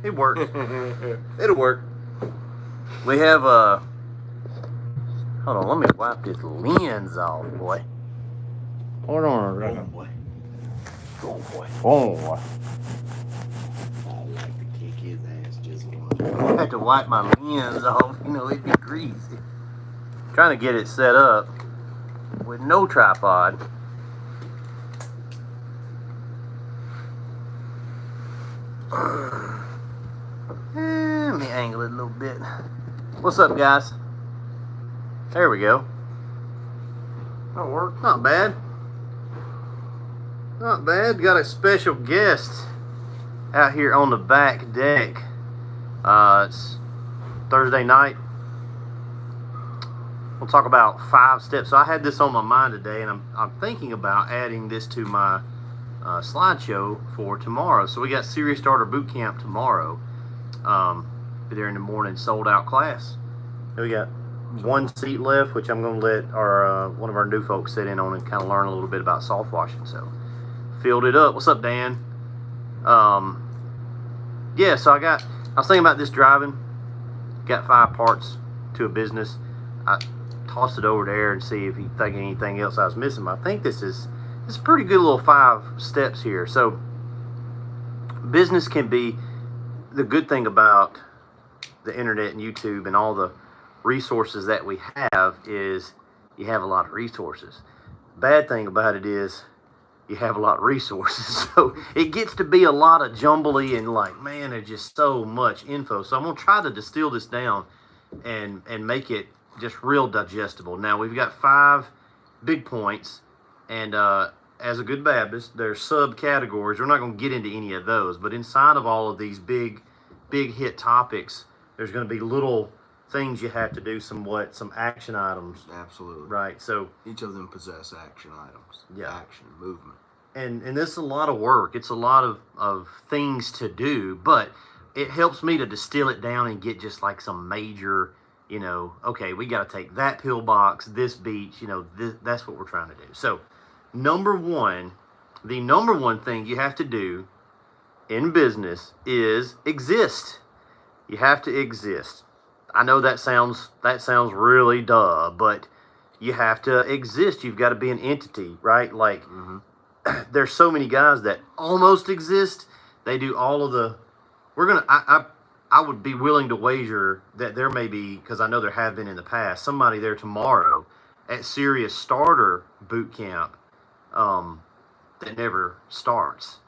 It works. It'll work. We have hold on, let me wipe this lens off, boy. Hold on a second, boy. Go on, boy. Oh, boy. I like to kick his ass just once. I have to wipe my lens off, you know, it'd be greasy. Trying to get it set up with no tripod. Let me angle it a little bit. What's up, guys? There we go. That'll work. Not bad. Not bad. Got a special guest out here on the back deck. It's Thursday night. We'll talk about 5 steps. So I had this on my mind today, and I'm thinking about adding this to my slideshow for tomorrow. So we got Serious Starter Boot Camp tomorrow. Be there in the morning, sold out class. We got 1 seat left, which I'm going to let our one of our new folks sit in on and kind of learn a little bit about soft washing. So filled it up. What's up, Dan? Yeah, so I was thinking about this driving. Got 5 parts to a business. I tossed it over there and see if you think anything else I was missing. I think this is a pretty good little 5 steps here. So business can be, the good thing about the internet and YouTube and all the resources that we have is you have a lot of resources. Bad thing about it is you have a lot of resources. So it gets to be a lot of jumbly and like, man, there's just so much info. So I'm going to try to distill this down and make it just real digestible. Now we've got 5 big points, and as a good Baptist, there's subcategories. We're not going to get into any of those, but inside of all of these big hit topics, there's going to be little things you have to do, some action items. Absolutely. Right. So each of them possess action items. Yeah. Action, movement. And this is a lot of work. It's a lot of things to do, but it helps me to distill it down and get just like some major, you know, okay, we got to take that pillbox, this beach, you know, that's what we're trying to do. So the number one thing you have to do in business is exist. You have to exist. I know that sounds really duh, but you have to exist. You've got to be an entity, right? Like, there's so many guys that almost exist. They do all of the, I would be willing to wager that there may be, because I know there have been in the past, somebody there tomorrow at Serious Starter Boot Camp that never starts.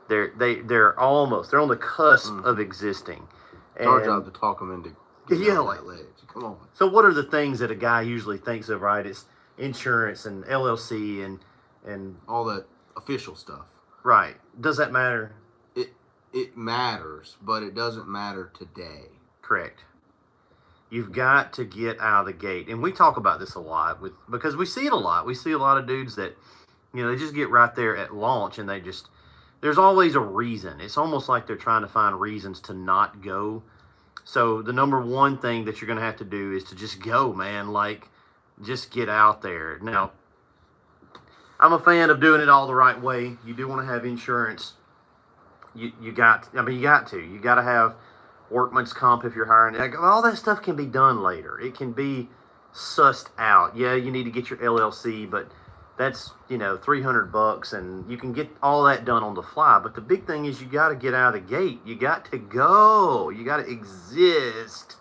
They're on the cusp of existing. It's our job to talk them into that ledge. Come on. So what are the things that a guy usually thinks of, right? It's insurance and LLC and all that official stuff. Right. Does that matter? It matters, but it doesn't matter today. Correct. You've got to get out of the gate. And we talk about this a lot because we see it a lot. We see a lot of dudes that, you know, they just get right there at launch and there's always a reason. It's almost like they're trying to find reasons to not go. So the number one thing that you're going to have to do is to just go, man. Like, just get out there. Now, I'm a fan of doing it all the right way. You do want to have insurance. You got to have workman's comp if you're hiring. Like, all that stuff can be done later. It can be sussed out. Yeah, you need to get your LLC, but that's, you know, $300 and you can get all that done on the fly. But the big thing is you got to get out of the gate. You got to go. You got to exist.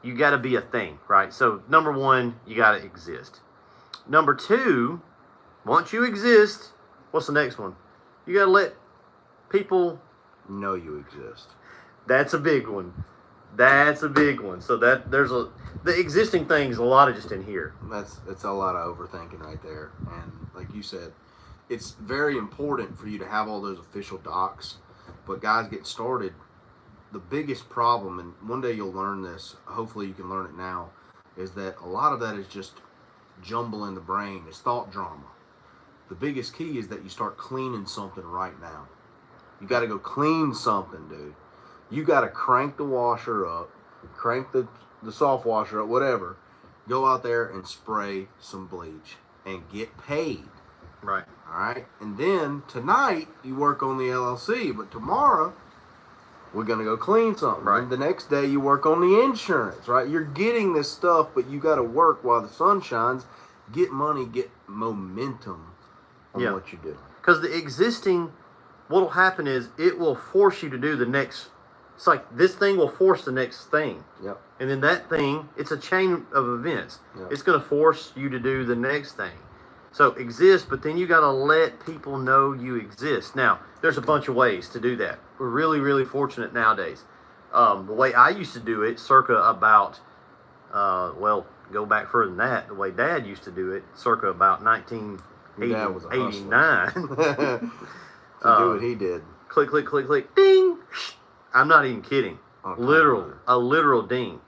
You got to be a thing, right? So number one, you got to exist. Number two, once you exist, what's the next one? You got to let people know you exist. That's a big one. That's a big one. So the existing things, a lot of just in here. That's a lot of overthinking right there. And like you said, it's very important for you to have all those official docs. But guys, get started. The biggest problem, and one day you'll learn this, hopefully you can learn it now, is that a lot of that is just jumble in the brain. It's thought drama. The biggest key is that you start cleaning something right now. You got to go clean something, dude. You got to crank the washer up, crank the soft washer up, whatever. Go out there and spray some bleach. and get paid. Right. All right. And then tonight you work on the LLC, but tomorrow we're going to go clean something. Right. And the next day you work on the insurance, right? You're getting this stuff, but you got to work while the sun shines. Get money, get momentum on what you do. Because the existing, what will happen is it will force you to do the next. It's like this thing will force the next thing. Yep. And then that thing, it's a chain of events. Yep. It's going to force you to do the next thing. So exist, but then you got to let people know you exist. Now, there's a bunch of ways to do that. We're really, really fortunate nowadays. The way I used to do it, circa about, go back further than that, the way Dad used to do it, circa about 1989. To do what he did. Click, click, click, click, ding. I'm not even kidding. Oh, A literal ding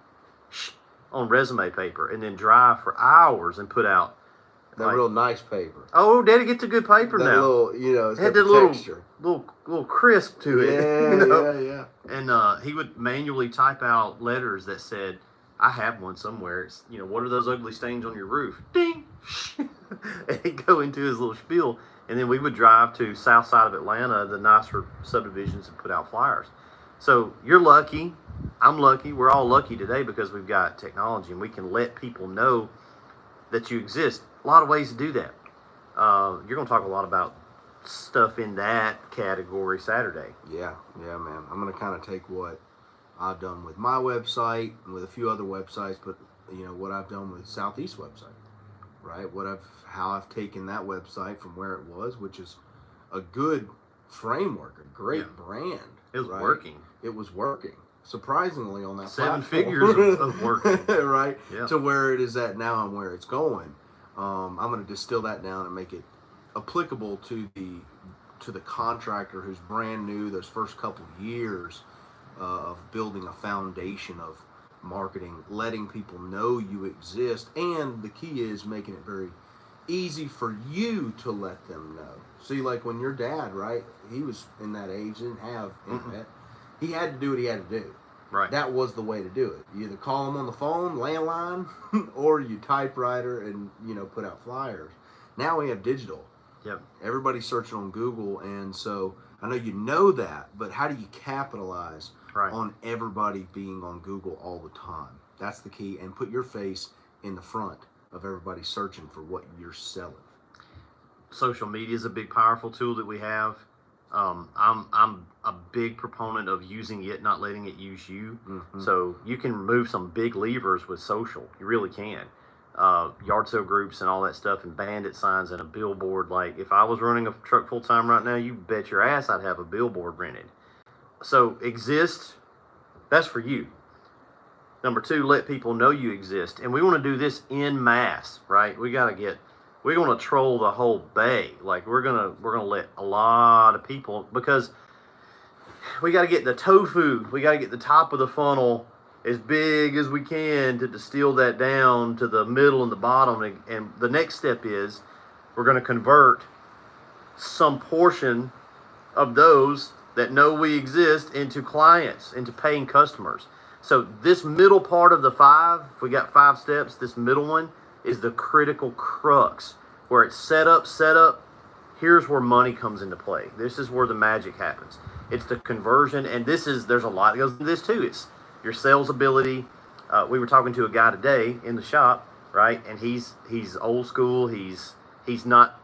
on resume paper, and then drive for hours and put out that real nice paper. Oh, Daddy gets a good paper that now. Little, it's it had got that texture. little crisp to it. Yeah, yeah. And he would manually type out letters that said, I have one somewhere. It's, what are those ugly stains on your roof? Ding. And he'd go into his little spiel, and then we would drive to south side of Atlanta, the nicer subdivisions, and put out flyers. So you're lucky. I'm lucky. We're all lucky today because we've got technology, and we can let people know that you exist. A lot of ways to do that. You're going to talk a lot about stuff in that category Saturday. Yeah, man. I'm going to kind of take what I've done with my website and with a few other websites, but what I've done with Southeast website, right? How I've taken that website from where it was, which is a good framework, a great brand. It was working. It was working. Surprisingly on that 7 platform. figures of working. Right? Yeah. To where it is at now and where it's going. I'm going to distill that down and make it applicable to the contractor who's brand new, those first couple of years of building a foundation of marketing, letting people know you exist, and the key is making it very easy for you to let them know. See, like when your dad, right, he was in that age, didn't have internet. He had to do what he had to do. Right. That was the way to do it. You either call him on the phone, landline, or you typewriter and, put out flyers. Now we have digital. Yep. Everybody's searching on Google, and so I know you know that, but how do you capitalize on everybody being on Google all the time? That's the key, and put your face in the front of everybody searching for what you're selling. Social media is a big, powerful tool that we have. I'm a big proponent of using it, not letting it use you. Mm-hmm. So you can remove some big levers with social. You really can. Yard sale groups and all that stuff, and bandit signs and a billboard. Like if I was running a truck full time right now, you bet your ass I'd have a billboard rented. So exist. That's for you. Number 2, let people know you exist, and we want to do this en masse, right? We're going to troll the whole bay. Like we're gonna let a lot of people, because we got to get the tofu. We got to get the top of the funnel as big as we can to distill that down to the middle and the bottom. And the next step is we're going to convert some portion of those that know we exist into clients, into paying customers. So this middle part of the 5, if we got 5 steps, this middle one is the critical crux where it's set up. Here's where money comes into play. This is where the magic happens. It's the conversion, and there's a lot that goes into this too. It's your sales ability. We were talking to a guy today in the shop, right? And he's old school. He's not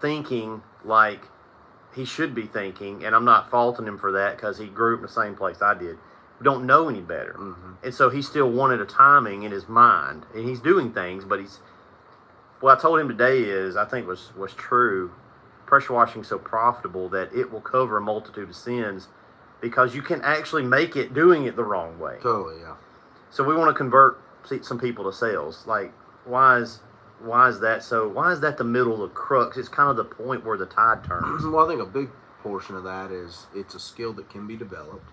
thinking like he should be thinking, and I'm not faulting him for that because he grew up in the same place I did. We don't know any better. Mm-hmm. And so he still wanted a timing in his mind, and he's doing things, but what I told him today is, I think was true, pressure washing is so profitable that it will cover a multitude of sins because you can actually make it doing it the wrong way. Totally, yeah. So we want to convert some people to sales. Like, why is that so? Why is that the middle of the crux? It's kind of the point where the tide turns. Well, I think a big portion of that is it's a skill that can be developed.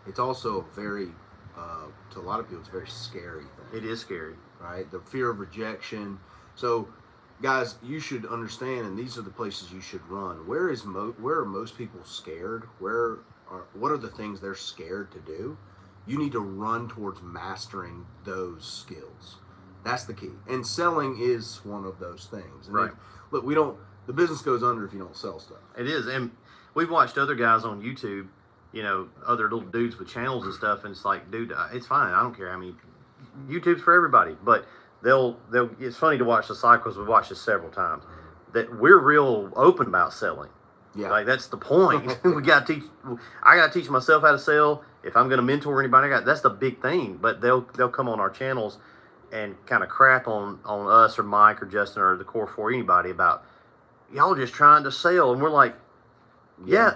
It's also very, to a lot of people, it's a very scary thing. It is scary. Right? The fear of rejection. So, guys, you should understand, and these are the places you should run. Where are most people scared? What are the things they're scared to do? You need to run towards mastering those skills. That's the key. And selling is one of those things. And Right. Look, the business goes under if you don't sell stuff. It is. And we've watched other guys on YouTube, you know, other little dudes with channels and stuff. And it's like, dude, it's fine. I don't care. I mean, YouTube's for everybody. But it's funny to watch the cycles. We've watched this several times. That we're real open about selling. Yeah. Like, that's the point. I got to teach myself how to sell. If I'm going to mentor anybody, that's the big thing. But they'll come on our channels and kind of crap on us or Mike or Justin or the Core 4, anybody about, y'all just trying to sell. And we're like, yeah.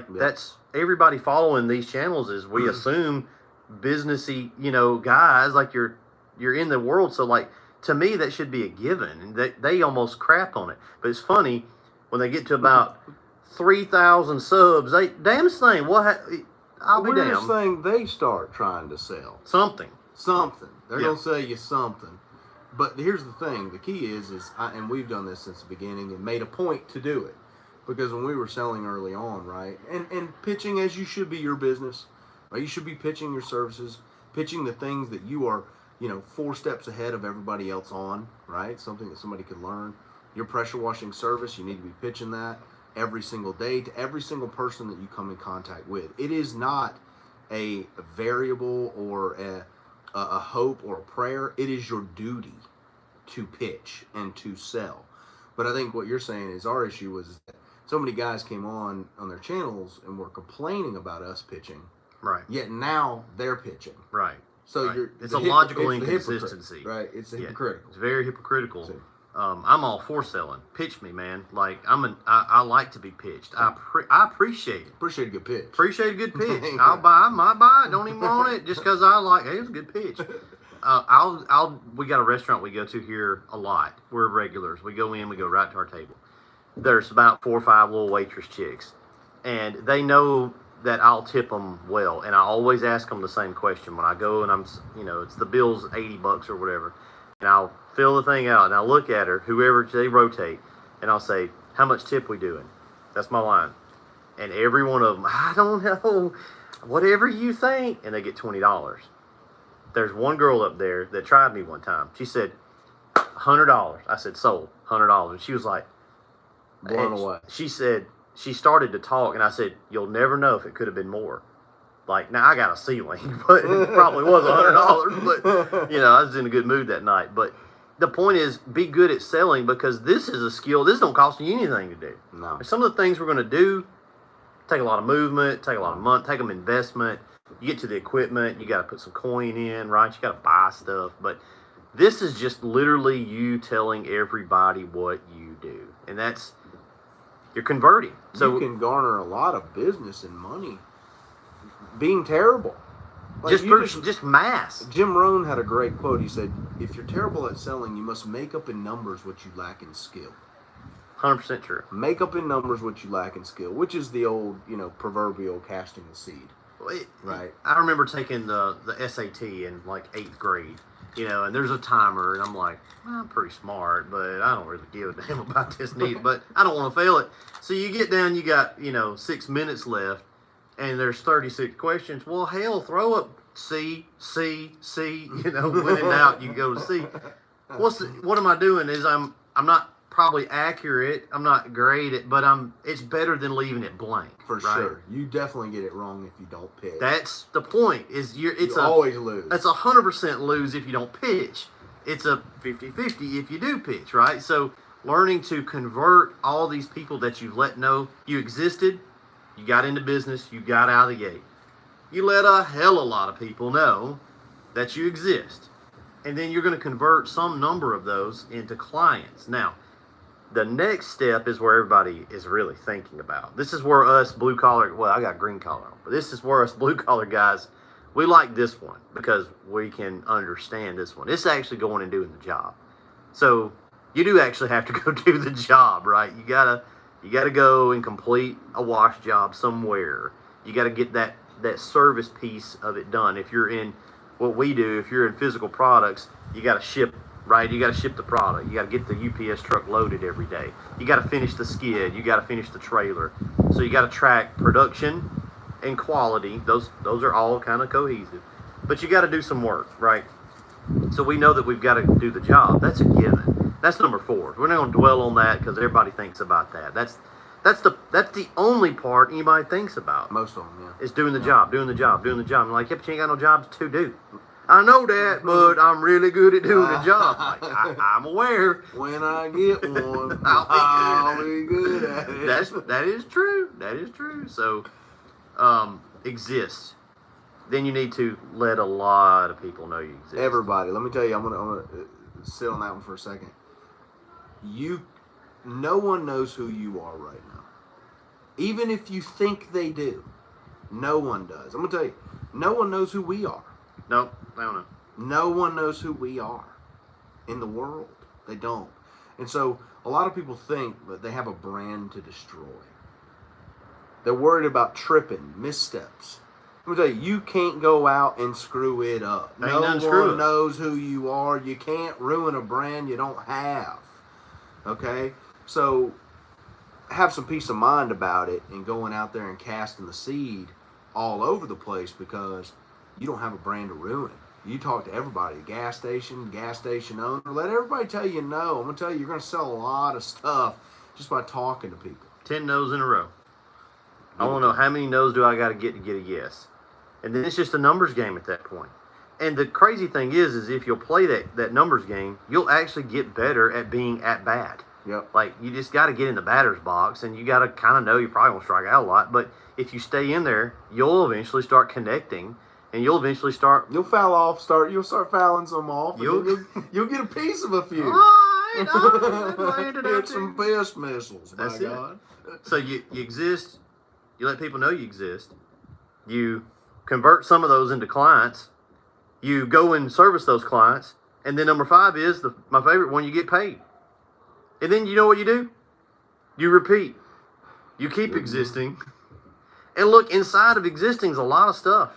That's everybody following these channels is we assume businessy, you know, guys, like you're in the world. So like, to me, that should be a given. And they almost crap on it. But it's funny when they get to about 3,000 subs, damn thing, I'll be damned. Weirdest thing, they start trying to sell. Something. They're going to sell you something. But here's the thing. The key is and we've done this since the beginning and made a point to do it. Because when we were selling early on, right, and pitching as you should be your business, right, you should be pitching your services, pitching the things that you are, you know, 4 steps ahead of everybody else on, right, something that somebody could learn. Your pressure washing service, you need to be pitching that every single day to every single person that you come in contact with. It is not a variable or a hope or a prayer. It is your duty to pitch and to sell. But I think what you're saying is our issue was that so many guys came on their channels and were complaining about us pitching. Right. Yet now they're pitching. Right. So right. It's a logical inconsistency. Right. It's hypocritical. It's very hypocritical. I'm all for selling. Pitch me, man. Like I like to be pitched. I appreciate it. Appreciate a good pitch. Appreciate a good pitch. I might buy it. Don't even want it just because I like. Hey, it was a good pitch. We got a restaurant we go to here a lot. We're regulars. We go in. We go right to our table. There's about 4 or 5 little waitress chicks, and they know that I'll tip them well. And I always ask them the same question when I go, and it's the bill's $80 or whatever. And I'll fill the thing out, and I'll look at her, whoever they rotate, and I'll say, how much tip we doing? That's my line. And every one of them, I don't know, whatever you think. And they get $20. There's one girl up there that tried me one time. She said, $100. I said, sold, $100. And she was like, blown away. She said, she started to talk, and I said, you'll never know if it could have been more. Like, now I got a ceiling, but it probably was $100. But, I was in a good mood that night. But the point is, be good at selling, because this is a skill. This don't cost you anything to do. No. Some of the things we're going to do take a lot of movement, take a lot of money, take them investment. You get to the equipment, you got to put some coin in, right? You got to buy stuff. But this is just literally you telling everybody what you do. And you're converting. So you can garner a lot of business and money being terrible. Like just mass. Jim Rohn had a great quote. He said, if you're terrible at selling, you must make up in numbers what you lack in skill. 100% true. Make up in numbers what you lack in skill, which is the old, proverbial casting the seed. Right. I remember taking the SAT in like 8th grade, and there's a timer, and I'm like, I'm pretty smart, but I don't really give a damn about this need, but I don't want to fail it. So you get down, you got, 6 minutes left, and there's 36 questions. Well, hell, throw up C, C, C, when in doubt, you go to C. What am I doing is I'm not probably accurate. I'm not great at, but it's better than leaving it blank. For right? sure. You definitely get it wrong if you don't pitch. That's the point. You always lose. That's 100% lose if you don't pitch. It's a 50-50 if you do pitch, right? So learning to convert all these people that you've let know you existed, you got into business, you got out of the gate. You let a hell of a lot of people know that you exist. And then you're going to convert some number of those into clients. Now, the next step is where everybody is really thinking about. This is where us blue collar, well, I got green collar on, but this is where us blue collar guys, we like this one because we can understand this one. It's actually going and doing the job. So you do actually have to go do the job, right? You gotta go and complete a wash job somewhere. You gotta get that service piece of it done. If you're in what we do, if you're in physical products, you gotta ship. Right, you got to ship the product. You got to get the UPS truck loaded every day. You got to finish the skid. You got to finish the trailer. So you got to track production and quality. Those are all kind of cohesive. But you got to do some work, right? So we know that we've got to do the job. That's a given. That's number 4. We're not going to dwell on that because everybody thinks about that. That's the only part anybody thinks about. Most of them, yeah. Is doing the job, doing the job, doing the job. I'm like, yeah, but you ain't got no jobs to do. I know that, but I'm really good at doing the job. Like, I'm aware. When I get one, I'll be good at it. That is true. That is true. So, exist. Then you need to let a lot of people know you exist. Everybody, let me tell you, I'm gonna sit on that one for a second. No one knows who you are right now. Even if you think they do, no one does. I'm gonna tell you, no one knows who we are. Nope, I don't know. No one knows who we are in the world. They don't. And so a lot of people think that they have a brand to destroy. They're worried about tripping, missteps. Let me tell you, you can't go out and screw it up. No one knows who you are. You can't ruin a brand you don't have. Okay? So have some peace of mind about it and going out there and casting the seed all over the place because you don't have a brand to ruin. You talk to everybody, gas station owner. Let everybody tell you no. I'm going to tell you, you're going to sell a lot of stuff just by talking to people. 10 no's in a row. I want to know how many no's do I got to get a yes. And then it's just a numbers game at that point. And the crazy thing is if you'll play that numbers game, you'll actually get better at being at bat. Yep. Like, you just got to get in the batter's box, and you got to kind of know you're probably going to strike out a lot. But if you stay in there, you'll eventually start connecting, and you'll eventually start... You'll start fouling some off, and you'll get a piece of a few. Get some pest missiles, That's my God. So you exist, you let people know you exist, you convert some of those into clients, you go and service those clients, and then number 5 is my favorite one, you get paid. And then you know what you do? You repeat. You keep existing. And look, inside of existing is a lot of stuff.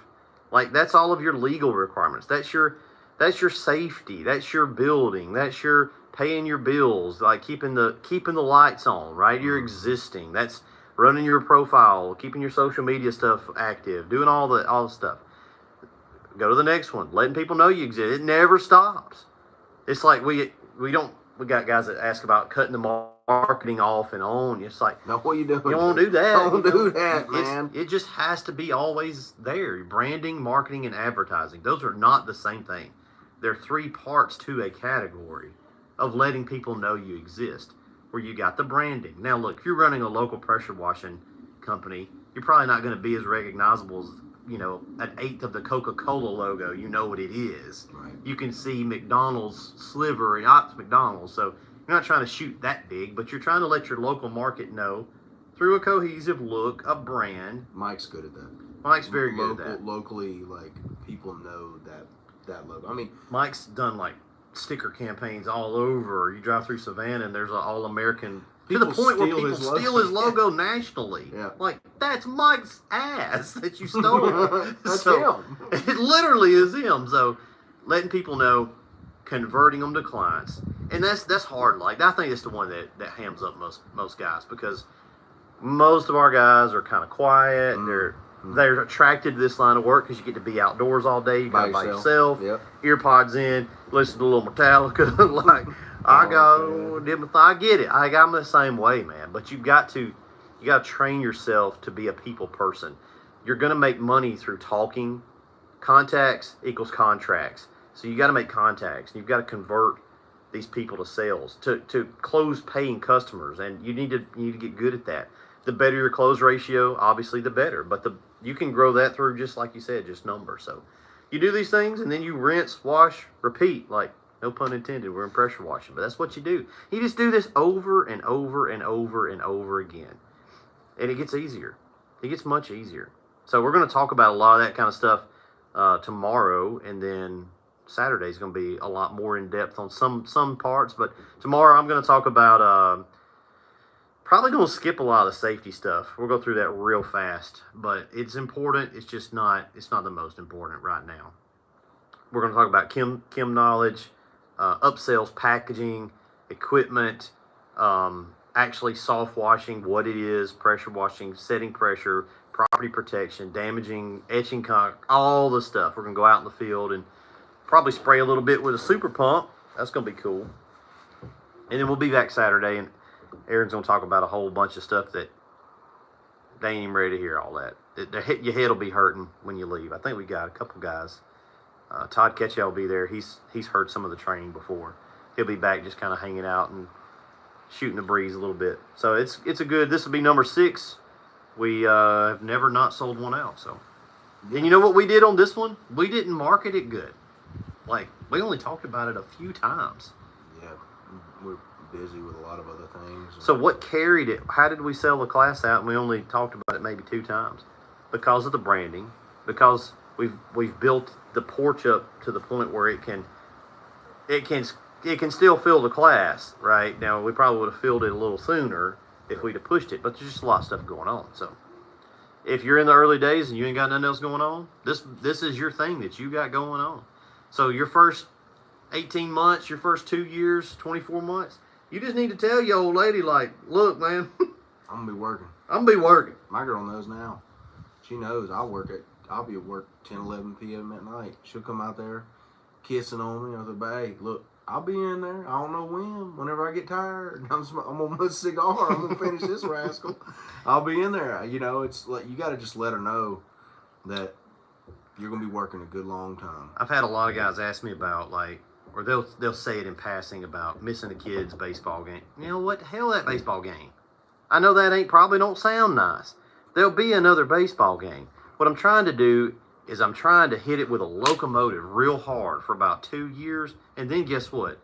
Like, that's all of your legal requirements. That's your safety. That's your building. That's your paying your bills, like keeping the lights on, right? You're existing. That's running your profile, keeping your social media stuff active, doing all the stuff. Go to the next one, letting people know you exist. It never stops. It's like we got guys that ask about cutting the marketing off and on. It's like, no, what are you doing? You don't do that. Don't do that, man. It just has to be always there. Branding, marketing, and advertising. Those are not the same thing. They're 3 parts to a category of letting people know you exist. Where you got the branding. Now, look, if you're running a local pressure washing company, you're probably not going to be as recognizable as, an 1/8 of the Coca-Cola logo. You know what it is. Right. You can see McDonald's sliver, and it's McDonald's. So you're not trying to shoot that big, but you're trying to let your local market know through a cohesive look, a brand. Mike's good at that. Mike's very good at that. Locally, like, people know that logo. I mean, Mike's done, like, sticker campaigns all over. You drive through Savannah and there's an all-American, to the point where people steal his logo nationally. Yeah. Like, that's Mike's ass that you stole. That's him. It literally is him. So letting people know, converting them to clients. And that's hard. Like, I think it's the one that hams up most guys, because most of our guys are kind of quiet. They're attracted to this line of work because you get to be outdoors all day. You got by yourself. Yep. Earpods in, listen to a little Metallica. Like, I get it. I'm the same way, man. But you got to train yourself to be a people person. You're going to make money through talking. Contacts equals contracts. So you got to make contacts. You've got to convert these people to sales, to close paying customers, and you need to get good at that. The better your close ratio, obviously, the better. But you can grow that through, just like you said, just numbers. So you do these things, and then you rinse, wash, repeat. Like, no pun intended, we're in pressure washing. But that's what you do. You just do this over and over and over and over again. And it gets easier. It gets much easier. So we're going to talk about a lot of that kind of stuff tomorrow. And then Saturday is going to be a lot more in depth on some parts. But tomorrow I'm going to talk about... probably going to skip a lot of the safety stuff. We'll go through that real fast, but it's important. It's just not the most important right now. We're going to talk about chem knowledge, upsells, packaging, equipment, actually soft washing, what it is, pressure washing, setting pressure, property protection, damaging, etching, all the stuff. We're going to go out in the field and probably spray a little bit with a super pump. That's going to be cool. And then we'll be back Saturday, and Aaron's going to talk about a whole bunch of stuff that they ain't even ready to hear all that. Your head will be hurting when you leave. I think we got a couple guys. Todd Ketchell will be there. He's heard some of the training before. He'll be back just kind of hanging out and shooting the breeze a little bit. So it's a good. This will be number 6. We have never not sold one out. So, and you know what we did on this one? We didn't market it good. Like, we only talked about it a few times. Yeah, we're busy with a lot of other things. So what carried it? How did we sell the class out and we only talked about it maybe 2 times? Because of the branding. Because we've built the porch up to the point where it can still fill the class, right? Now, we probably would have filled it a little sooner if we'd have pushed it, but there's just a lot of stuff going on. So if you're in the early days and you ain't got nothing else going on, this is your thing that you got going on. So your first 18 months, your first 2 years, 24 months, you just need to tell your old lady, like, look, man, I'm going to be working. I'm going to be working. My girl knows now. She knows I'll be at work 10, 11 p.m. at night. She'll come out there kissing on me. I said, hey, look, I'll be in there. I don't know when. Whenever I get tired, I'm going to put a cigar. I'm going to finish this rascal. I'll be in there. You know, it's like you got to just let her know that you're going to be working a good long time. I've had a lot of guys ask me about, like, or they'll say it in passing about missing a kid's baseball game. You know what the hell, that baseball game? I know that probably don't sound nice. There'll be another baseball game. What I'm trying to do is I'm trying to hit it with a locomotive real hard for about 2 years, and then guess what?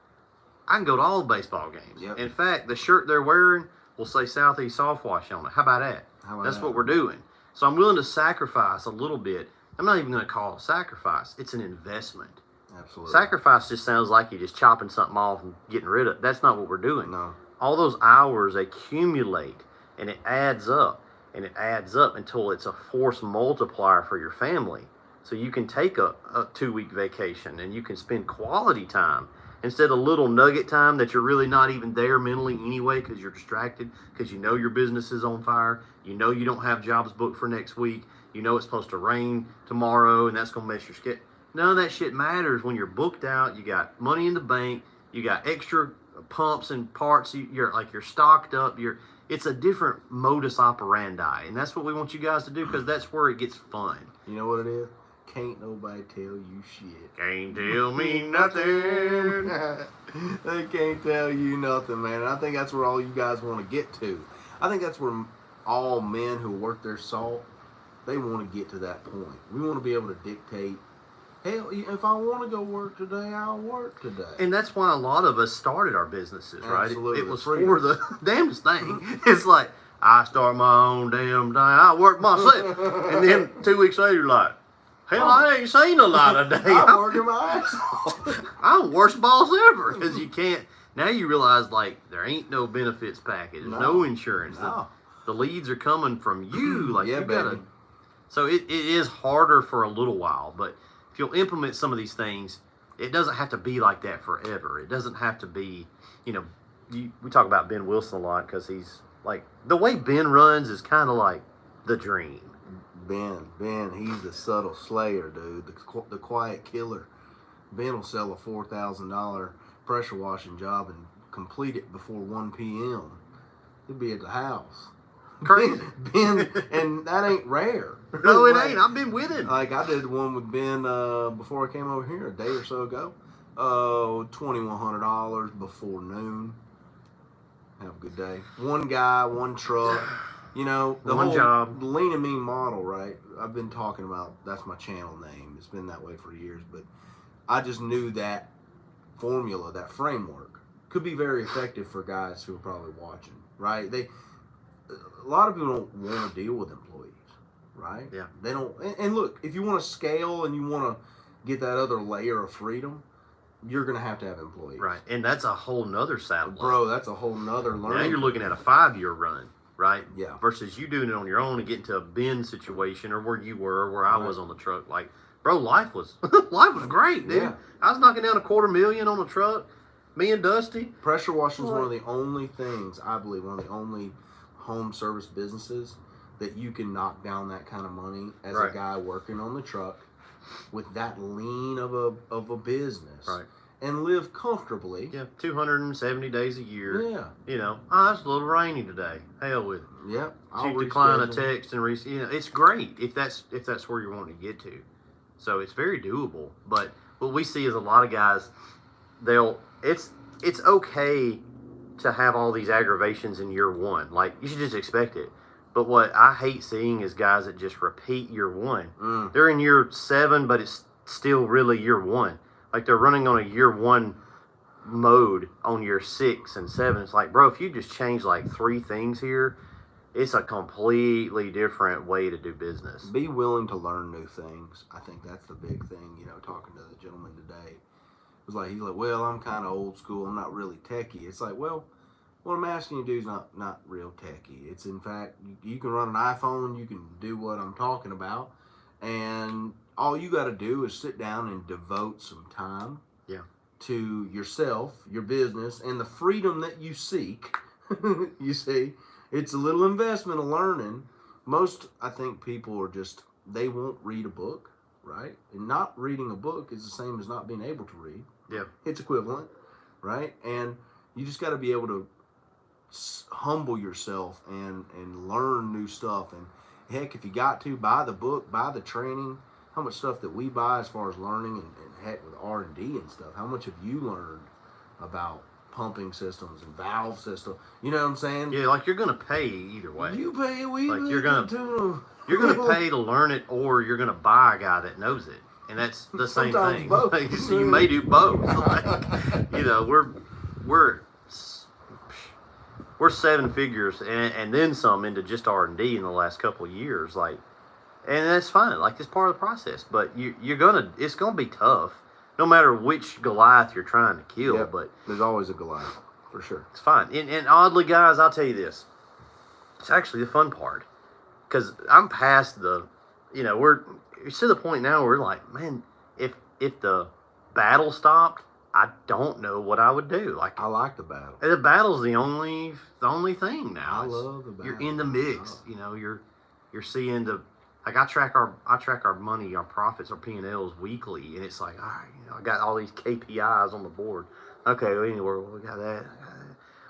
I can go to all the baseball games. Yep. In fact, the shirt they're wearing will say Southeast Softwash on it. How about that? That's what we're doing. So I'm willing to sacrifice a little bit. I'm not even going to call it a sacrifice. It's an investment. Absolutely. Sacrifice just sounds like you're just chopping something off and getting rid of it. That's not what we're doing. No. All those hours accumulate, and it adds up. And it adds up until it's a force multiplier for your family. So you can take a 2-week vacation and you can spend quality time instead of little nugget time that you're really not even there mentally anyway because you're distracted, because you know your business is on fire. You know you don't have jobs booked for next week. You know it's supposed to rain tomorrow and that's going to mess your schedule. None of that shit matters when you're booked out. You got money in the bank. You got extra pumps and parts. You're stocked up. It's a different modus operandi, and that's what we want you guys to do because that's where it gets fun. You know what it is? Can't nobody tell you shit. Can't tell me nothing. They can't tell you nothing, man. And I think that's where all you guys want to get to. I think that's where all men who work their salt, they want to get to that point. We want to be able to dictate, hell, if I want to go work today, I'll work today. And that's why a lot of us started our businesses, right? Absolutely. It was for the damnedest thing. It's like, I start my own damn thing. I work myself. And then 2 weeks later, you're like, hell, I ain't seen a lot of days. I'm working my ass off. I'm the worst boss ever. Because you can't. Now you realize, like, there ain't no benefits package. There's no insurance. No. The leads are coming from you. Like, yeah, you baby. gotta. So it is harder for a little while. But if you'll implement some of these things, it doesn't have to be like that forever. It doesn't have to be, we talk about Ben Wilson a lot because he's, like, the way Ben runs is kind of like the dream. Ben, he's the subtle slayer, dude. The quiet killer. Ben will sell a $4,000 pressure washing job and complete it before 1 p.m. He'll be at the house. Crazy. Ben, and that ain't rare. No, it ain't. I've been with him. Like, I did one with Ben before I came over here a day or so ago. $2,100 before noon. Have a good day. One guy, one truck. The One whole job. lean and mean model, right? I've been talking about, that's my channel name. It's been that way for years, but I just knew that formula, that framework could be very effective for guys who are probably watching, right? A lot of people don't want to deal with employees, right? Yeah. They don't. And look, if you want to scale and you want to get that other layer of freedom, you're going to have employees. Right. And that's a whole nother saddle. Bro, that's a whole nother learning. Now you're looking at a 5-year run, right? Yeah. Versus you doing it on your own and getting to a bin situation or where you were, or where I was on the truck. Like, bro, life was great, dude. Yeah. I was knocking down $250,000 on the truck. Me and Dusty. Pressure washing is one of the only things, I believe, one of the only home service businesses that you can knock down that kind of money as a guy working on the truck with that lean of a business, Right. and live comfortably. Yeah, 270 days a year. Yeah. You know, oh, it's a little rainy today. Hell with it. Yep. Shoot, decline a text and you know, it's great if that's where you're wanting to get to. So it's very doable. But what we see is a lot of guys, it's okay to have all these aggravations in year one. Like, you should just expect it. But what I hate seeing is guys that just repeat year one. They're in year 7, but it's still really year 1. Like, they're running on a year 1 mode on year 6 and 7. It's like, bro, if you just change like 3 things here, it's a completely different way to do business. Be willing to learn new things. I think that's the big thing. You know, talking to the gentleman today, it was like, he's like, well, I'm kind of old school. I'm not really techie. It's like, well, what I'm asking you to do is not real techie. It's, in fact, you can run an iPhone. You can do what I'm talking about, and all you got to do is sit down and devote some time to yourself, your business, and the freedom that you seek. You see, it's a little investment of learning. Most, I think, people are just, they won't read a book, right? And not reading a book is the same as not being able to read. Yeah. It's equivalent, right? And you just got to be able to humble yourself and learn new stuff. And heck, if you got to, buy the book, buy the training. How much stuff that we buy as far as learning, and heck, with R&D and stuff, how much have you learned about pumping systems and valve systems? You know what I'm saying? Yeah, like, you're gonna pay either way. You pay, like, you're gonna pay to learn it, or you're gonna buy a guy that knows it, and that's the same thing. Both. Like, so you may do both. Like, you know, we're 7 figures and then some into just R&D in the last couple of years. Like, and that's fine. Like, it's part of the process. But it's gonna be tough, no matter which Goliath you're trying to kill. Yep. But there's always a Goliath, for sure. It's fine. And oddly, guys, I'll tell you this. It's actually the fun part. Because I'm past the, you know, it's to the point now where we're like, man, if the battle stopped, I don't know what I would do. Like, I like the battle. The battle's the only thing now. I love the battle. You're in the mix. You know, you're seeing like, I track our money, our profits, our P&Ls weekly, and it's like, all right, you know, I got all these KPIs on the board. Okay, well, anyway, we got that.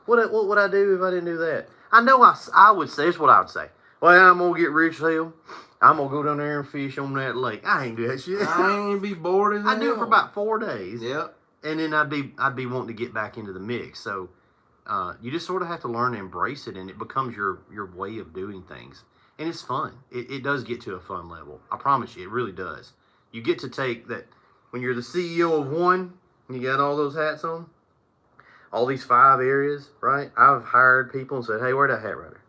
What would I do if I didn't do that? I know I would say, here's what I would say. Well, I'm going to get rich hell. I'm going to go down there and fish on that lake. I ain't do that shit. I ain't be bored as hell. I do it for about 4 days. Yep. And then I'd be wanting to get back into the mix. So you just sort of have to learn to embrace it, and it becomes your way of doing things. And it's fun. It does get to a fun level. I promise you, it really does. You get to take that, when you're the CEO of one, and you got all those hats on, all these 5 areas, right? I've hired people and said, hey, wear that hat right there.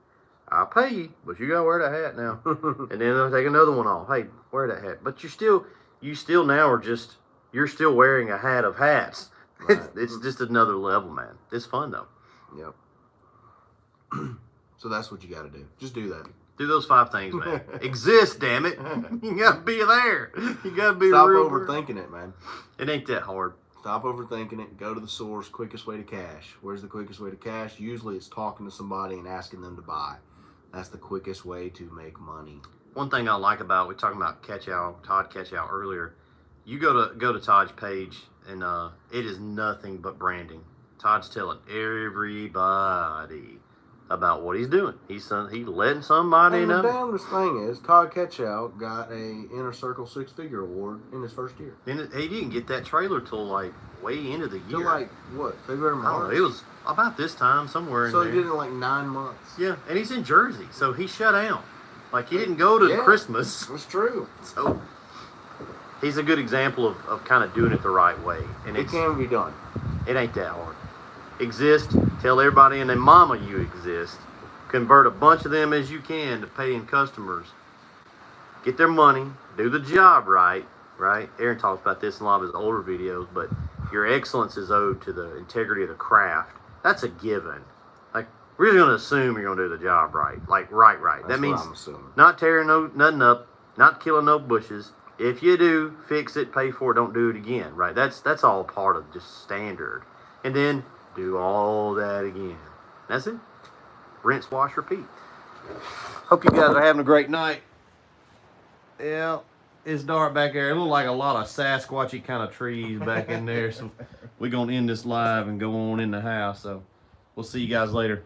I'll pay you, but you got to wear that hat now. And then they'll take another one off. Hey, wear that hat. But you still now are just, you're still wearing a hat of hats. Right. It's just another level, man. It's fun, though. Yep. So that's what you got to do. Just do that. Do those 5 things, man. Exist, damn it. You got to be there. You got to be Stop real. overthinking it, man. It ain't that hard. Stop overthinking it. Go to the source. Quickest way to cash. Where's the quickest way to cash? Usually it's talking to somebody and asking them to buy. That's the quickest way to make money. One thing I like about, we were talking about Todd Catchout earlier. You go to Todd's page, and it is nothing but branding. Todd's telling everybody about what he's doing. He's letting somebody know. And the damnedest thing is, Todd Catchout got a Inner Circle 6-figure award in his first year. And he didn't get that trailer till like way into the year. Till like, what, February, March? I don't know. It was about this time, somewhere in there. So he did it in like 9 months. Yeah, and he's in Jersey, so he shut down. Like, he didn't go to Christmas. That's true. So he's a good example of kind of doing it the right way. And it can be done. It ain't that hard. Exist, tell everybody and their mama you exist. Convert a bunch of them as you can to paying customers. Get their money, do the job right? Aaron talks about this in a lot of his older videos, but your excellence is owed to the integrity of the craft. That's a given. Like, we're just going to assume you're going to do the job right. Like, right. That's that means what I'm assuming. Not tearing nothing up, not killing no bushes. If you do, fix it, pay for it, don't do it again, right? That's all part of just standard. And then do all that again. That's it. Rinse, wash, repeat. Hope you guys are having a great night. Yeah. it's dark back there. It look like a lot of Sasquatchy kind of trees back in there. So we're gonna end this live and go on in the house. So we'll see you guys later.